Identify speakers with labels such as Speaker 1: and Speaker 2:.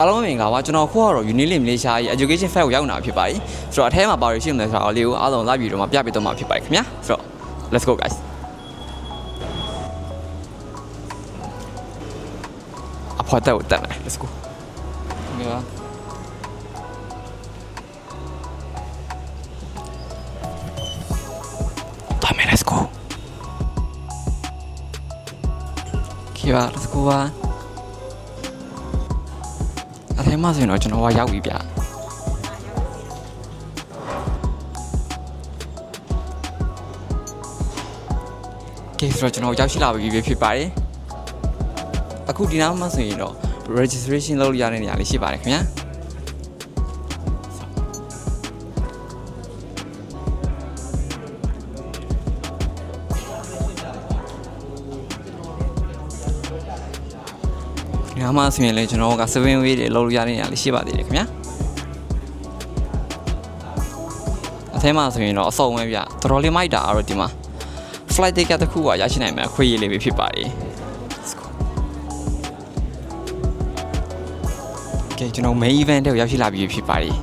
Speaker 1: အားလုံးမင်္ဂလာပါကျွန်တော်ခုကတော့ Unilim Malaysia ရဲ့ Education Fair ကိုရောက်လာဖြစ်ပါတယ်ဆိုတော့အထဲမှာပါရရှိမလဲဆိုတော့လေးကိုအားလုံးလာပြီးတော့မှပြပေးတော့မှာဖြစ်ပါတယ်ခင်ဗျာဆိုတော့ let's go guys အဖော်တက်ကိုတက်မယ် let's go ငါပါမယ် let's go ခေပါ let's go ပါအထဲမှာဆိုရင်တော့ကျွန်တော်ကရောက်ပြီဗျကဲဆိုတော့ကျွန်တော်ရောက်ရှိလာပြီဖြစ်ပါတယ်အခုဒီနားမှာဆိုရင်တော့ registration လုပ်ရတဲ့နေရာလေးရှိပါတယ်ခင်ဗျာဒီနားမှာဆိုရင်လည်းကျွန်တော်က7 way တွေလုပ်လို့ရတဲ့နေရာလေးရှိပါသေးတယ်ခင်ဗျာအထဲမှာဆိုရင်တော့အစုံပဲဗျတော်တော်လေးမိုက်တာအဲ့တော့ဒီမှာ flight ticket တစ်ခုကရရှိနိုင်မှာအခွင့်အရေးလေးပဲဖြစ်ပါတယ်ကဲကျွန်တော် main event တွေကိုရောက်ရှိလာပြီဖြစ်ပါတယ်